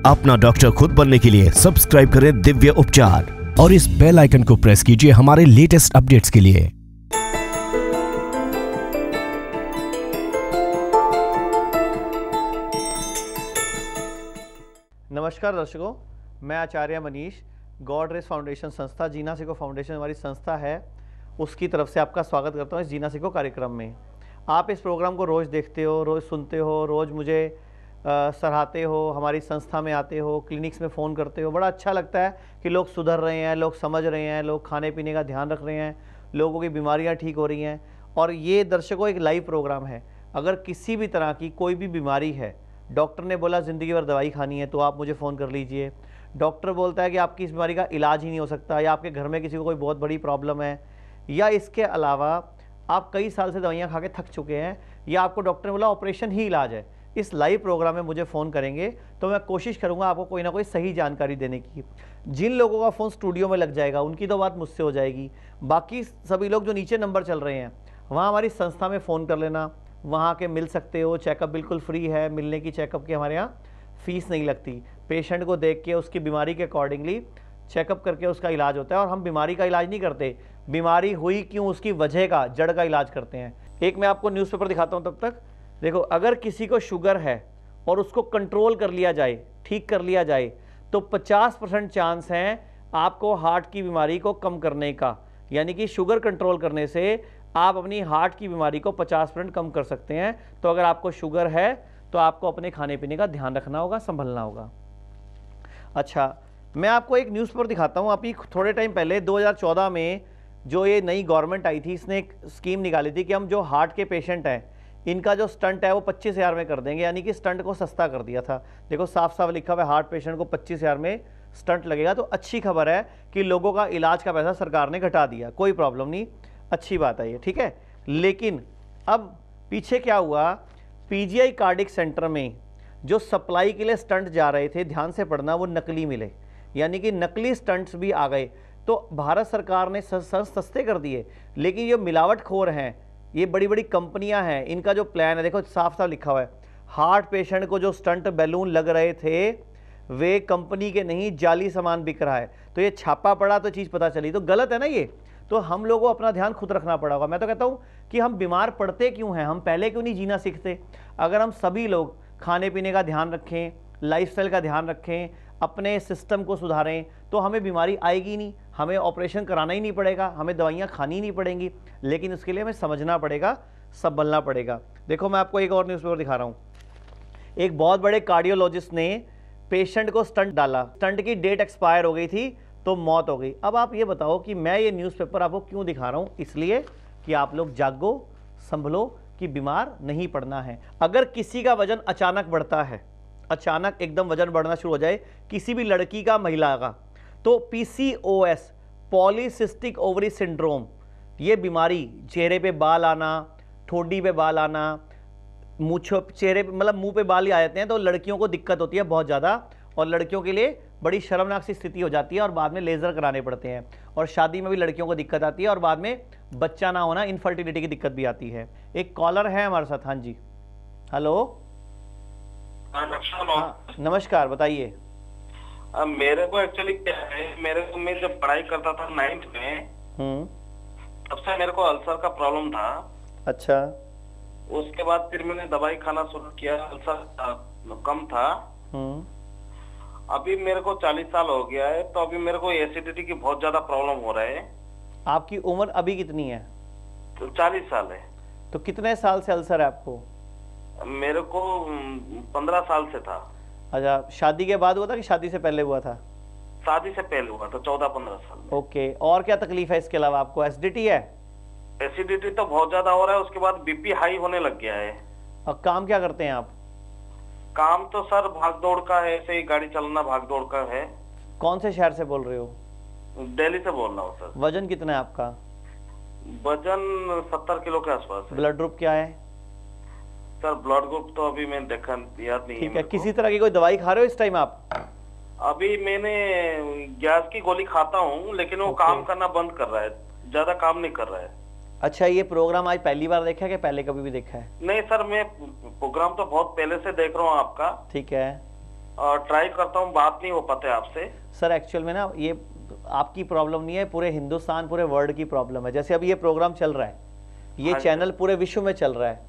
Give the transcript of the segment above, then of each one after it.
अपना डॉक्टर खुद बनने के लिए सब्सक्राइब करें दिव्य उपचार और इस बेल आइकन को प्रेस कीजिए हमारे लेटेस्ट अपडेट्स के लिए। नमस्कार दर्शकों, मैं आचार्य मनीष, गॉड रेस फाउंडेशन संस्था जीना सिको फाउंडेशन हमारी संस्था है, उसकी तरफ से आपका स्वागत करता हूँ इस जीना सिको कार्यक्रम में। आप इस प्रोग्राम को रोज़ देखते हो, रोज़ सुनते हो, रोज़ मुझे सराहते हो, हमारी संस्था में आते हो, क्लिनिक्स में फ़ोन करते हो। बड़ा अच्छा लगता है कि लोग सुधर रहे हैं, लोग समझ रहे हैं, लोग खाने पीने का ध्यान रख रहे हैं, लोगों की बीमारियां ठीक हो रही हैं। और ये दर्शकों एक लाइव प्रोग्राम है। अगर किसी भी तरह की कोई भी बीमारी है, डॉक्टर ने बोला ज़िंदगी भर दवाई खानी है, तो आप मुझे फ़ोन कर लीजिए। डॉक्टर बोलता है कि आपकी इस बीमारी का इलाज ही नहीं हो सकता, या आपके घर में किसी को कोई बहुत बड़ी प्रॉब्लम है, या इसके अलावा आप कई साल से दवाइयाँ खा के थक चुके हैं, या आपको डॉक्टर ने बोला ऑपरेशन ही इलाज है, इस लाइव प्रोग्राम में मुझे फ़ोन करेंगे तो मैं कोशिश करूंगा आपको कोई ना कोई सही जानकारी देने की। जिन लोगों का फ़ोन स्टूडियो में लग जाएगा उनकी तो बात मुझसे हो जाएगी, बाकी सभी लोग जो नीचे नंबर चल रहे हैं वहाँ हमारी संस्था में फ़ोन कर लेना, वहाँ के मिल सकते हो। चेकअप बिल्कुल फ्री है, मिलने की चेकअप की हमारे यहाँ फ़ीस नहीं लगती। पेशेंट को देख के उसकी बीमारी के अकॉर्डिंगली चेकअप करके उसका इलाज होता है। और हम बीमारी का इलाज नहीं करते, बीमारी हुई क्यों उसकी वजह का, जड़ का इलाज करते हैं। एक मैं आपको न्यूज़पेपर दिखाता हूँ, तब तक देखो। अगर किसी को शुगर है और उसको कंट्रोल कर लिया जाए, ठीक कर लिया जाए, तो 50% चांस हैं आपको हार्ट की बीमारी को कम करने का। यानी कि शुगर कंट्रोल करने से आप अपनी हार्ट की बीमारी को 50% कम कर सकते हैं। तो अगर आपको शुगर है तो आपको अपने खाने पीने का ध्यान रखना होगा, संभलना होगा। अच्छा, मैं आपको एक न्यूज़पेपर दिखाता हूँ। अभी थोड़े टाइम पहले 2014 में जो ये नई गवर्नमेंट आई थी, इसने एक स्कीम निकाली थी कि हम जो हार्ट के पेशेंट हैं इनका जो स्टंट है वो 25,000 में कर देंगे। यानी कि स्टंट को सस्ता कर दिया था। देखो साफ साफ लिखा हुआ है, हार्ट पेशेंट को 25,000 में स्टंट लगेगा। तो अच्छी खबर है कि लोगों का इलाज का पैसा सरकार ने घटा दिया, कोई प्रॉब्लम नहीं, अच्छी बात है ये, ठीक है। लेकिन अब पीछे क्या हुआ, पीजीआई कार्डिक सेंटर में जो सप्लाई के लिए स्टंट जा रहे थे, ध्यान से पढ़ना, वो नकली मिले। यानी कि नकली स्टंट्स भी आ गए। तो भारत सरकार ने सस्ते कर दिए। लेकिन ये मिलावटखोर हैं, ये बड़ी बड़ी कंपनियां हैं, इनका जो प्लान है देखो साफ साफ लिखा हुआ है, हार्ट पेशेंट को जो स्टंट बैलून लग रहे थे वे कंपनी के नहीं, जाली सामान बिक रहा है। तो ये छापा पड़ा तो चीज़ पता चली, तो गलत है ना ये। तो हम लोगों को अपना ध्यान खुद रखना पड़ा होगा। मैं तो कहता हूँ कि हम बीमार पड़ते क्यों हैं, हम पहले क्यों नहीं जीना सीखते। अगर हम सभी लोग खाने पीने का ध्यान रखें, लाइफस्टाइल का ध्यान रखें, अपने सिस्टम को सुधारें, तो हमें बीमारी आएगी नहीं, हमें ऑपरेशन कराना ही नहीं पड़ेगा, हमें दवाइयाँ खानी नहीं पड़ेंगी। लेकिन इसके लिए हमें समझना पड़ेगा, संभलना पड़ेगा। देखो मैं आपको एक और न्यूज़पेपर दिखा रहा हूँ। एक बहुत बड़े कार्डियोलॉजिस्ट ने पेशेंट को स्टंट डाला, स्टंट की डेट एक्सपायर हो गई थी तो मौत हो गई। अब आप ये बताओ कि मैं ये न्यूज़पेपर आपको क्यों दिखा रहा हूँ, इसलिए कि आप लोग जागो, संभलो, कि बीमार नहीं पड़ना है। अगर किसी का वजन अचानक बढ़ता है, अचानक एकदम वजन बढ़ना शुरू हो जाए, किसी भी लड़की का, महिला का, तो PCOS, पॉलीसिस्टिक ओवरी सिंड्रोम, ये बीमारी, चेहरे पे बाल आना, ठोडी पे बाल आना, मूंछों, चेहरे पे मतलब मुंह पे बाल ही आ जाते हैं, तो लड़कियों को दिक्कत होती है बहुत ज़्यादा। और लड़कियों के लिए बड़ी शर्मनाक सी स्थिति हो जाती है और बाद में लेज़र कराने पड़ते हैं। और शादी में भी लड़कियों को दिक्कत आती है और बाद में बच्चा ना होना, इनफर्टिलिटी की दिक्कत भी आती है। एक कॉलर है हमारे साथ। हाँ जी, हेलो। हाँ नमस्कार, बताइए। मेरे को एक्चुअली क्या है, मेरे को, मैं जब पढ़ाई करता था 9th में, तब से मेरे को अल्सर का प्रॉब्लम था। अच्छा। उसके बाद फिर मैंने दवाई खाना शुरू किया, अल्सर कम था। अभी मेरे को 40 साल हो गया है, तो अभी मेरे को एसिडिटी की बहुत ज्यादा प्रॉब्लम हो रहा है। आपकी उम्र अभी कितनी है? तो 40 साल है। तो कितने साल से अल्सर है आपको? मेरे को 15 साल से था। अच्छा, शादी के बाद हुआ था कि शादी से पहले हुआ था? शादी से पहले हुआ था, 14-15 साल। ओके, और क्या तकलीफ है इसके अलावा आपको? एसिडिटी है? एसिडिटी तो बहुत ज्यादा हो रहा है, उसके बाद बीपी हाई होने लग गया है। और काम क्या करते हैं आप? काम तो सर भाग दौड़ का है, ऐसे ही गाड़ी चलाना भाग दौड़ का है। कौन से शहर से बोल रहे हो? दिल्ली से बोल रहा हूँ सर। वजन कितना है आपका? वजन 70 किलो के आसपास है। ब्लड ग्रुप क्या है? सर ब्लड ग्रुप तो अभी मैं देखा याद नहीं है। ठीक है, किसी तरह की कोई दवाई खा रहे हो इस टाइम आप? अभी मैंने गैस की गोली खाता हूँ, लेकिन वो काम करना बंद कर रहा है, ज्यादा काम नहीं कर रहा है। अच्छा, ये प्रोग्राम आज पहली बार देखा है कि पहले कभी भी देखा है? नहीं सर, मैं प्रोग्राम तो बहुत पहले से देख रहा हूँ आपका। ठीक है। ट्राई करता हूँ, बात नहीं हो पाते आपसे। सर एक्चुअल में ना ये आपकी प्रॉब्लम नहीं है, पूरे हिंदुस्तान पूरे वर्ल्ड की प्रॉब्लम है। जैसे अब ये प्रोग्राम चल रहा है, ये हाँ चैनल पूरे विश्व में चल रहा है।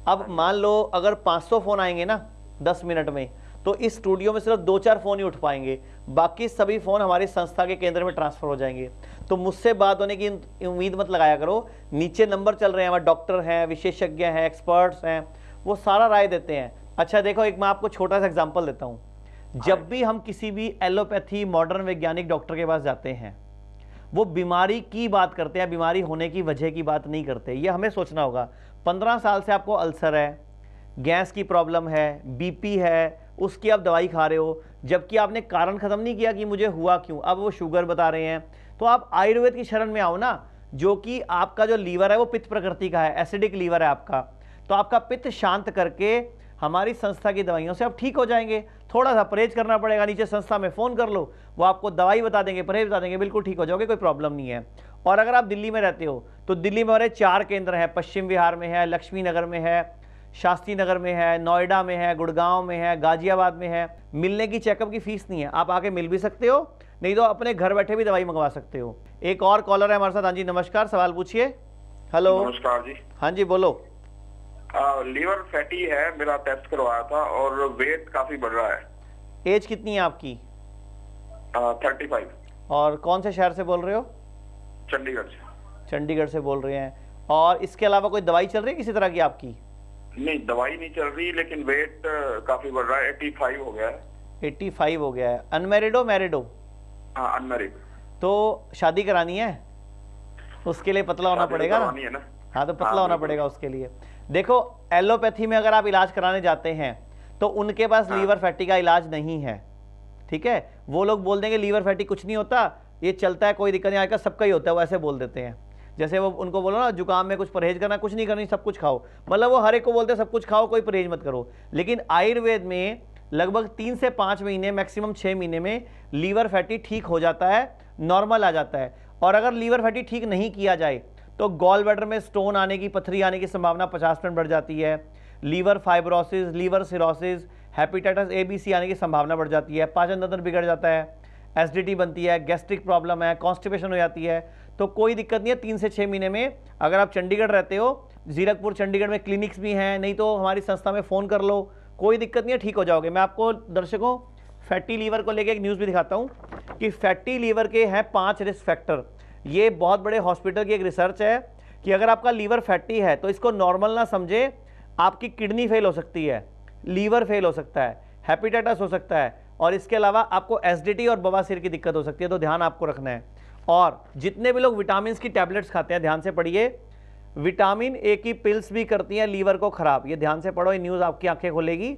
अब मान लो अगर 500 फोन आएंगे ना 10 मिनट में, तो इस स्टूडियो में सिर्फ 2-4 फोन ही उठ पाएंगे, बाकी सभी फोन हमारी संस्था के केंद्र में ट्रांसफर हो जाएंगे। तो मुझसे बात होने की उम्मीद मत लगाया करो। नीचे नंबर चल रहे हैं, हमारे डॉक्टर हैं, विशेषज्ञ हैं, एक्सपर्ट्स हैं, वो सारा राय देते हैं। अच्छा देखो, एक मैं आपको छोटा सा एग्जाम्पल देता हूँ। जब भी हम किसी भी एलोपैथी मॉडर्न वैज्ञानिक डॉक्टर के पास जाते हैं, वो बीमारी की बात करते हैं, बीमारी होने की वजह की बात नहीं करते। ये हमें सोचना होगा। 15 साल से आपको अल्सर है, गैस की प्रॉब्लम है, बीपी है, उसकी आप दवाई खा रहे हो, जबकि आपने कारण खत्म नहीं किया कि मुझे हुआ क्यों। अब वो शुगर बता रहे हैं, तो आप आयुर्वेद की शरण में आओ ना, जो कि आपका जो लीवर है वो पित्त प्रकृति का है, एसिडिक लीवर है आपका। तो आपका पित्त शांत करके हमारी संस्था की दवाइयों से आप ठीक हो जाएंगे। थोड़ा सा परहेज करना पड़ेगा, नीचे संस्था में फ़ोन कर लो, वो आपको दवाई बता देंगे, परहेज बता देंगे, बिल्कुल ठीक हो जाओगे, कोई प्रॉब्लम नहीं है। और अगर आप दिल्ली में रहते हो तो दिल्ली में हमारे 4 केंद्र हैं। पश्चिम विहार में है, लक्ष्मी नगर में है, शास्त्री नगर में है, नोएडा में है, गुड़गांव में है, गाजियाबाद में है। मिलने की चेकअप की फीस नहीं है, आप आके मिल भी सकते हो, नहीं तो अपने घर बैठे भी दवाई मंगवा सकते हो। एक और कॉलर है हमारे साथ। हाँ जी नमस्कार, सवाल पूछिए। हेलो। नमस्कार जी। हाँ जी बोलो। लीवर फैटी है, मेरा टेस्ट करवाया था और वेट काफी बढ़ रहा है। एज कितनी है आपकी? 35। और कौन से शहर से बोल रहे हो? चंडीगढ़ से। चंडीगढ़ से बोल रहे हैं। और इसके अलावा कोई दवाई चल रही है किसी तरह की आपकी? नहीं, दवाई नहीं चल रही, लेकिन वेट काफी बढ़ रहा है। 85 हो गया है। 85 हो गया है। अनमैरिड हो मैरिड हो? हाँ अनमैरिड। तो शादी करानी है, उसके लिए पतला होना पड़ेगा ना। है ना। हाँ तो पतला होना पड़ेगा उसके लिए। देखो एलोपैथी में अगर आप इलाज कराने जाते हैं तो उनके पास लीवर फैटी का इलाज नहीं है, ठीक है। वो लोग बोल देंगे लीवर फैटी कुछ नहीं होता, ये चलता है, कोई दिक्कत नहीं, आएगा सबका ही होता है, वो ऐसे बोल देते हैं। जैसे वो उनको बोलो ना जुकाम में कुछ परहेज करना, कुछ नहीं करनी, सब कुछ खाओ, मतलब वो हर एक को बोलते हैं सब कुछ खाओ, कोई परहेज मत करो। लेकिन आयुर्वेद में लगभग 3 से 5 महीने, मैक्सिमम 6 महीने में लीवर फैटी ठीक हो जाता है, नॉर्मल आ जाता है। और अगर लीवर फैटी ठीक नहीं किया जाए तो गॉल ब्लैडर में स्टोन आने की, पथरी आने की संभावना 50% बढ़ जाती है। Liver fibrosis, liver cirrhosis, hepatitis A B C आने की संभावना बढ़ जाती है। पाचन तंत्र बिगड़ जाता है, एसिडिटी बनती है, गैस्ट्रिक प्रॉब्लम है, कॉन्स्टिपेशन हो जाती है। तो कोई दिक्कत नहीं है, 3 से 6 महीने में। अगर आप चंडीगढ़ रहते हो, जीरकपुर चंडीगढ़ में क्लिनिक्स भी हैं, नहीं तो हमारी संस्था में फ़ोन कर लो, कोई दिक्कत नहीं है, ठीक हो जाओगे। मैं आपको दर्शकों फैटी लीवर को लेकर एक न्यूज़ भी दिखाता हूँ कि फैटी लीवर के हैं 5 रिस्क फैक्टर। ये बहुत बड़े हॉस्पिटल की एक रिसर्च है कि अगर आपका लीवर फैटी है तो इसको नॉर्मल ना समझे, आपकी किडनी फेल हो सकती है, लीवर फेल हो सकता है, हेपेटाइटिस हो सकता है, और इसके अलावा आपको एसिडिटी और बवासीर की दिक्कत हो सकती है। तो ध्यान आपको रखना है। और जितने भी लोग विटामिन की टैबलेट्स खाते हैं, ध्यान से पढ़िए, विटामिन ए की पिल्स भी करती हैं लीवर को खराब। ये ध्यान से पढ़ो, ये न्यूज़ आपकी आंखें खोलेगी।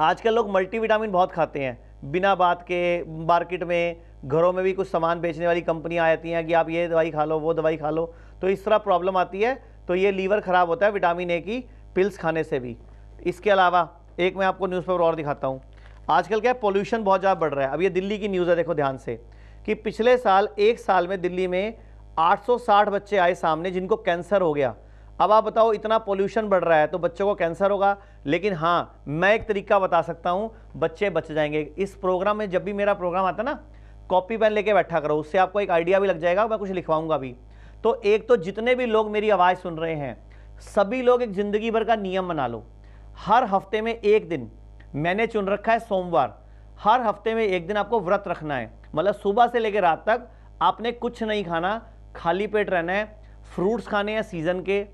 आजकल लोग मल्टीविटामिन बहुत खाते हैं बिना बात के। मार्केट में, घरों में भी कुछ सामान बेचने वाली कंपनियां आती हैं कि आप ये दवाई खा लो, वो दवाई खा लो, तो इस तरह प्रॉब्लम आती है। तो ये लीवर खराब होता है विटामिन ए की पिल्स खाने से भी। इसके अलावा एक मैं आपको न्यूज़पेपर और दिखाता हूँ। आजकल क्या है, पोल्यूशन बहुत ज़्यादा बढ़ रहा है। अब ये दिल्ली की न्यूज़ है, देखो ध्यान से, कि पिछले साल 1 साल में दिल्ली में 860 बच्चे आए सामने जिनको कैंसर हो गया। अब आप बताओ, इतना पोल्यूशन बढ़ रहा है तो बच्चों को कैंसर होगा। लेकिन हाँ, मैं एक तरीका बता सकता हूँ, बच्चे बच जाएंगे। इस प्रोग्राम में, जब भी मेरा प्रोग्राम आता ना, कॉपी पेन लेके बैठा करो, उससे आपको एक आइडिया भी लग जाएगा। मैं कुछ लिखवाऊंगा भी। तो एक तो जितने भी लोग मेरी आवाज़ सुन रहे हैं, सभी लोग एक ज़िंदगी भर का नियम बना लो। हर हफ्ते में एक दिन मैंने चुन रखा है सोमवार, हर हफ्ते में एक दिन आपको व्रत रखना है। मतलब सुबह से लेकर रात तक आपने कुछ नहीं खाना, खाली पेट रहना है। फ्रूट्स खाने हैं सीज़न के,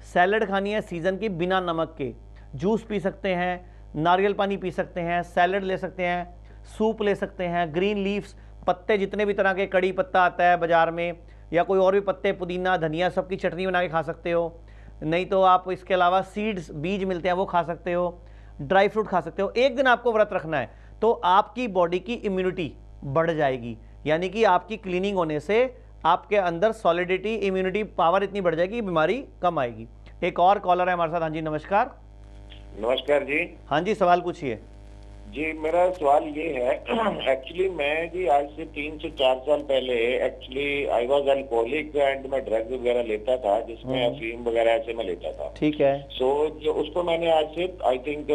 सैलड खानी है सीज़न की बिना नमक के, जूस पी सकते हैं, नारियल पानी पी सकते हैं, सैलड ले सकते हैं, सूप ले सकते हैं, ग्रीन लीव्स, पत्ते जितने भी तरह के, कड़ी पत्ता आता है बाज़ार में, या कोई और भी पत्ते, पुदीना, धनिया, सबकी चटनी बना के खा सकते हो। नहीं तो आप इसके अलावा सीड्स, बीज मिलते हैं, वो खा सकते हो, ड्राई फ्रूट खा सकते हो। एक दिन आपको व्रत रखना है तो आपकी बॉडी की इम्यूनिटी बढ़ जाएगी, यानी कि आपकी क्लीनिंग होने से आपके अंदर सॉलिडिटी, इम्यूनिटी पावर इतनी बढ़ जाएगी, बीमारी कम आएगी। एक और कॉलर है हमारे साथ। हाँ जी नमस्कार। नमस्कार जी। हाँ जी, सवाल पूछिए। जी मेरा सवाल ये है एक्चुअली मैं जी आज से 3 से 4 साल पहले actually I was alcoholic and मैं ड्रग्स वगैरह लेता था, जिसमें अफीम वगैरह ऐसे मैं लेता था। ठीक है। सो जो उसको मैंने आज से I think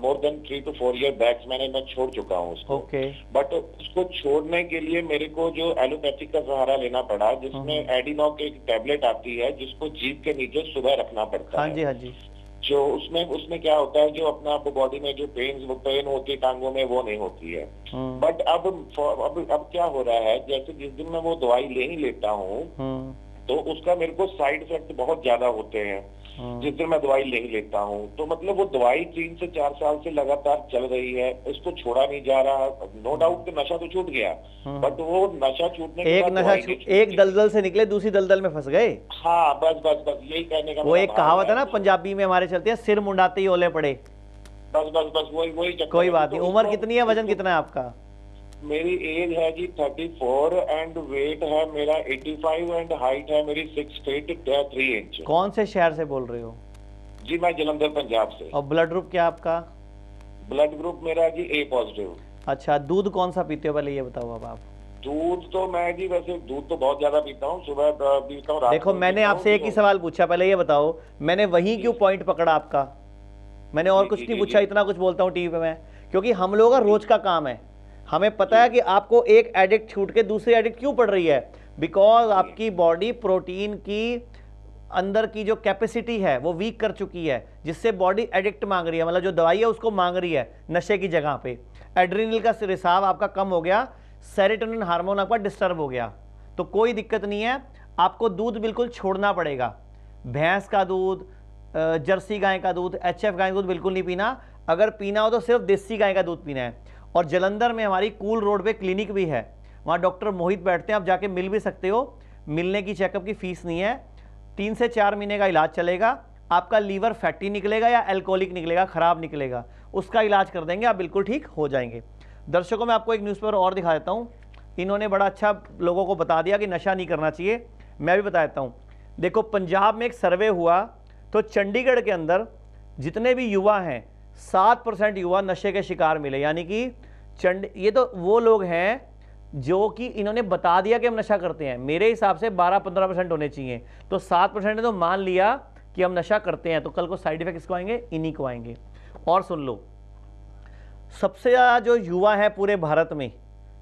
more than 3 to 4 year back मैं छोड़ चुका हूँ उसको। ओके। बट उसको छोड़ने के लिए मेरे को जो एलोपैथिक का सहारा लेना पड़ा, जिसमें एडिनॉक एक टैबलेट आती है जिसको जीभ के नीचे सुबह रखना पड़ता है। हाँ जी, हाँ जी। जो उसमें क्या होता है, जो अपना बॉडी में जो पेन होती है टांगों में, वो नहीं होती है। बट अब क्या हो रहा है, जैसे जिस दिन मैं वो दवाई ले ही लेता हूँ तो उसका मेरे को साइड इफेक्ट बहुत ज्यादा होते हैं जिस दिन मैं दवाई नहीं लेता हूँ। तो मतलब वो दवाई 3 से 4 साल से लगातार चल रही है, इसको छोड़ा नहीं जा रहा। नो डाउट कि नशा तो छूट गया, बट वो नशा छूटने के बाद एक दलदल से निकले दूसरी दलदल में फंस गए। हाँ बस यही कहने का वो एक कहावत है ना पंजाबी में हमारे चलती है, सिर मुंडाते ही ओले पड़े। बस वही कोई बात नहीं। उम्र कितनी है, वजन कितना है आपका? मेरी एज है जी 34 एंड वेट है मेरा 85 एंड हाइट है मेरी 6 फीट 3 इंच। कौन से शहर से बोल रहे हो? जी मैं जलंधर पंजाब से। और ब्लड ग्रुप क्या आपका? ब्लड ग्रुप मेरा जी A पॉजिटिव। अच्छा, दूध कौन सा पीते हो पहले ये बताओ। अब आप दूध तो मैं जी वैसे दूध तो बहुत ज्यादा पीता हूँ, सुबह पीता हूँ। देखो मैंने आपसे एक ही सवाल पूछा, पहले ये बताओ मैंने वही क्यों पॉइंट पकड़ा आपका? मैंने और कुछ नहीं पूछा। इतना कुछ बोलता हूँ टीवी पे मैं, क्योंकि हम लोगों का रोज का काम है। हमें पता है कि आपको एक एडिक्ट छूट के दूसरी एडिक्ट क्यों पड़ रही है। बिकॉज आपकी बॉडी प्रोटीन की अंदर की जो कैपेसिटी है वो वीक कर चुकी है, जिससे बॉडी एडिक्ट मांग रही है, मतलब जो दवाई है उसको मांग रही है नशे की जगह पे। एड्रेनल का रिसाव आपका कम हो गया, सेरोटोनिन हार्मोन आपका डिस्टर्ब हो गया। तो कोई दिक्कत नहीं है, आपको दूध बिल्कुल छोड़ना पड़ेगा। भैंस का दूध, जर्सी गाय का दूध, HF गाय का दूध बिल्कुल नहीं पीना। अगर पीना हो तो सिर्फ देसी गाय का दूध पीना है। और जलंधर में हमारी कूल रोड पे क्लिनिक भी है, वहाँ डॉक्टर मोहित बैठते हैं, आप जाके मिल भी सकते हो। मिलने की चेकअप की फीस नहीं है। 3 से 4 महीने का इलाज चलेगा। आपका लीवर फैटी निकलेगा या एल्कोहलिक निकलेगा, खराब निकलेगा, उसका इलाज कर देंगे, आप बिल्कुल ठीक हो जाएंगे। दर्शकों मैं आपको एक न्यूज़पेपर और दिखा देता हूँ। इन्होंने बड़ा अच्छा लोगों को बता दिया कि नशा नहीं करना चाहिए। मैं भी बता देता हूँ। देखो पंजाब में एक सर्वे हुआ तो चंडीगढ़ के अंदर जितने भी युवा हैं 7% युवा नशे के शिकार मिले। यानी कि ये तो वो लोग हैं जो कि इन्होंने बता दिया कि हम नशा करते हैं। मेरे हिसाब से 12-15% होने चाहिए, तो 7% ने तो मान लिया कि हम नशा करते हैं। तो कल को साइड इफेक्ट किसको आएंगे? इन्हीं को आएंगे। और सुन लो, सबसे ज़्यादा जो युवा है पूरे भारत में,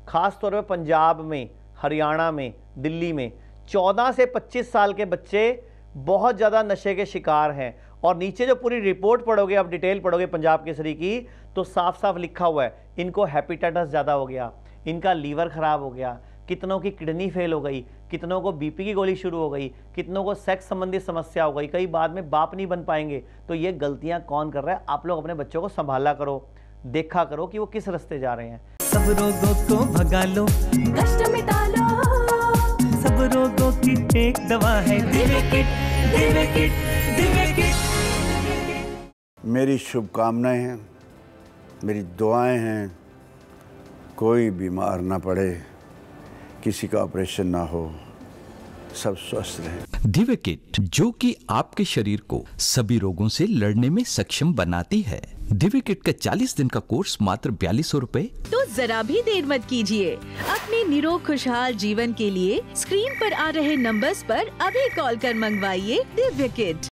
खास तौर पे पंजाब में, हरियाणा में, दिल्ली में, 14 से 25 साल के बच्चे बहुत ज़्यादा नशे के शिकार हैं। और नीचे जो पूरी रिपोर्ट पढ़ोगे, आप डिटेल पढ़ोगे पंजाब केसरी की, तो साफ साफ लिखा हुआ है इनको हेपेटाइटिस ज़्यादा हो गया, इनका लीवर ख़राब हो गया, कितनों की किडनी फेल हो गई, कितनों को बीपी की गोली शुरू हो गई, कितनों को सेक्स संबंधी समस्या हो गई, कई बाद में बाप नहीं बन पाएंगे। तो ये गलतियाँ कौन कर रहा है? आप लोग अपने बच्चों को संभाला करो, देखा करो कि वो किस रास्ते जा रहे हैं। सब रोगों को भगा लो, कष्ट मिटा लो, सब रोगों की एक दवा है Divya kit, Divya kit, Divya kit. मेरी शुभकामनाएं हैं, मेरी दुआएं हैं, कोई बीमार ना पड़े, किसी का ऑपरेशन ना हो, सब स्वस्थ रहें। दिव्य किट, जो कि आपके शरीर को सभी रोगों से लड़ने में सक्षम बनाती है। दिव्य किट का 40 दिन का कोर्स मात्र 4200 रुपए। तो जरा भी देर मत कीजिए, अपने निरोग खुशहाल जीवन के लिए स्क्रीन पर आ रहे नंबर्स पर अभी कॉल कर मंगवाइए दिव्य किट।